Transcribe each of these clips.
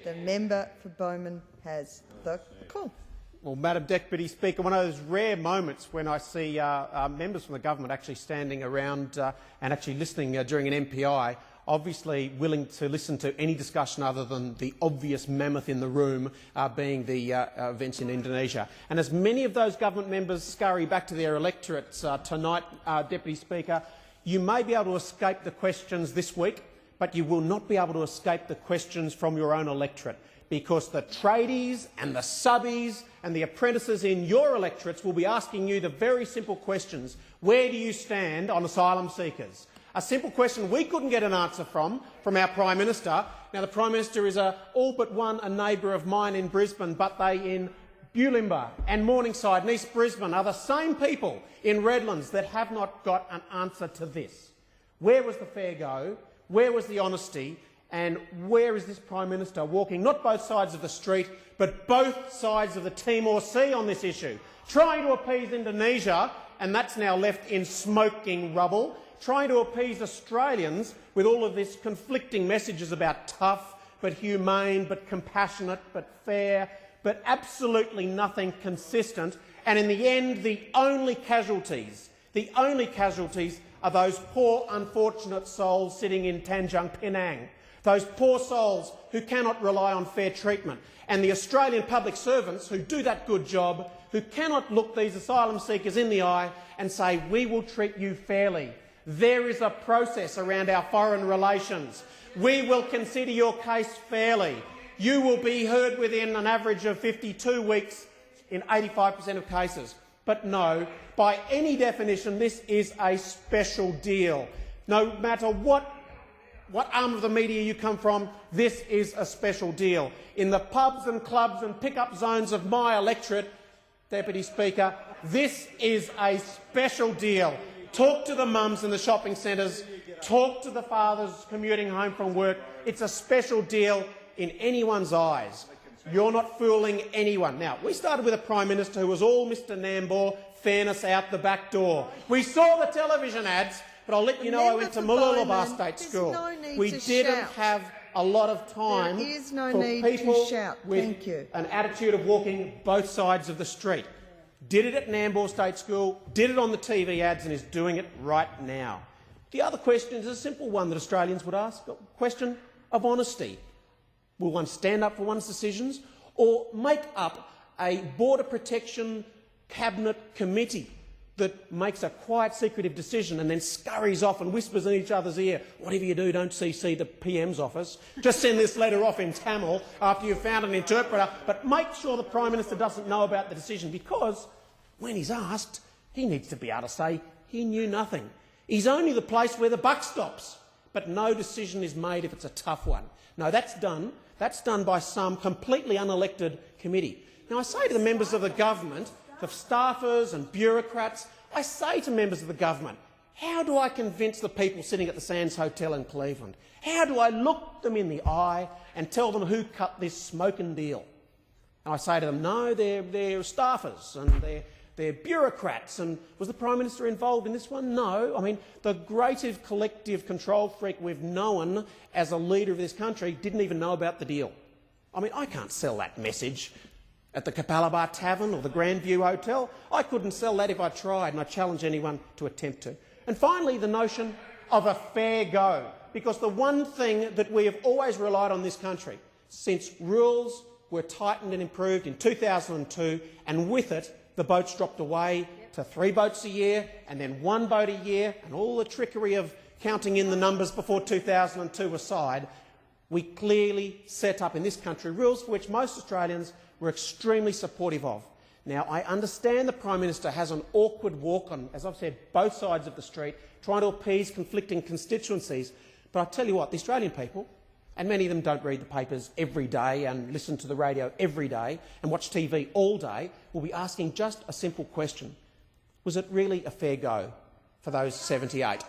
The member for Bowman has the call. Well, Madam Deputy Speaker, one of those rare moments when I see members from the government actually standing around and actually listening during an MPI, obviously willing to listen to any discussion other than the obvious mammoth in the room being the events in Indonesia. And as many of those government members scurry back to their electorates tonight, Deputy Speaker, you may be able to escape the questions this week, but you will not be able to escape the questions from your own electorate, because the tradies and the subbies and the apprentices in your electorates will be asking you the very simple questions. Where do you stand on asylum seekers? A simple question we couldn't get an answer from our Prime Minister. Now, the Prime Minister is all but one a neighbour of mine in Brisbane, but they in Bulimba and Morningside and East Brisbane are the same people in Redlands that have not got an answer to this. Where was the fair go? Where was the honesty? And where is this Prime Minister walking not both sides of the street but both sides of the Timor Sea on this issue, trying to appease Indonesia, and that's now left in smoking rubble, trying to appease Australians with all of this conflicting messages about tough but humane but compassionate but fair, but absolutely nothing consistent. And in the end, the only casualties are those poor unfortunate souls sitting in Tanjung Pinang, those poor souls who cannot rely on fair treatment, and the Australian public servants who do that good job, who cannot look these asylum seekers in the eye and say, we will treat you fairly. There is a process around our foreign relations. We will consider your case fairly. You will be heard within an average of 52 weeks in 85% of cases. But no, by any definition, this is a special deal. No matter what arm of the media you come from, this is a special deal. In the pubs and clubs and pick-up zones of my electorate, Deputy Speaker, this is a special deal. Talk to the mums in the shopping centres, talk to the fathers commuting home from work. It's a special deal in anyone's eyes. You're not fooling anyone. Now, we started with a Prime Minister who was all Mr Nambour, fairness out the back door. We saw the television ads, but I'll let you know I went to Mooloolaba State School. We didn't have a lot of time for people with an attitude of walking both sides of the street. Did it at Nambour State School, did it on the TV ads, and is doing it right now. The other question is a simple one that Australians would ask, a question of honesty. Will one stand up for one's decisions or make up a border protection cabinet committee that makes a quiet, secretive decision and then scurries off and whispers in each other's ear, whatever you do, don't CC the PM's office. Just send this letter off in Tamil after you've found an interpreter, but make sure the Prime Minister doesn't know about the decision, because when he's asked, he needs to be able to say he knew nothing. He's only the place where the buck stops, but no decision is made if it's a tough one. No, that's done. That's done by some completely unelected committee. Now, I say to the members of the government, the staffers and bureaucrats, I say to members of the government, how do I convince the people sitting at the Sands Hotel in Cleveland? How do I look them in the eye and tell them who cut this smoking deal? And I say to them, no, they're staffers and they're bureaucrats. And was the Prime Minister involved in this one? No. I mean, the greatest collective control freak we've known as a leader of this country didn't even know about the deal. I mean, I can't sell that message at the Kapalaba Tavern or the Grandview Hotel. I couldn't sell that if I tried, and I challenge anyone to attempt to. And finally, the notion of a fair go, because the one thing that we have always relied on this country since rules were tightened and improved in 2002, and with it the boats dropped away to 3 boats a year and then 1 boat a year, and all the trickery of counting in the numbers before 2002 aside, we clearly set up in this country rules for which most Australians were extremely supportive of. Now, I understand the Prime Minister has an awkward walk on, as I've said, both sides of the street, trying to appease conflicting constituencies, but I tell you what, the Australian people, and many of them don't read the papers every day and listen to the radio every day and watch TV all day, will be asking just a simple question. Was it really a fair go for those 78?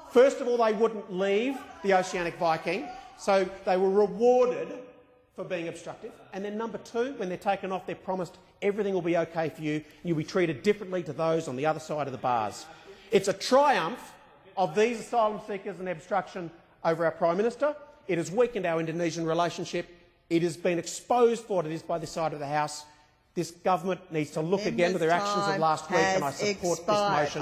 First of all, they wouldn't leave the Oceanic Viking, so they were rewarded for being obstructive. And then number 2, when they're taken off, they're promised everything will be okay for you and you'll be treated differently to those on the other side of the bars. It's a triumph of these asylum seekers and obstruction over our Prime Minister. It has weakened our Indonesian relationship. It has been exposed for what it is by this side of the House. This government needs to look again to their actions of last week, and I support this motion.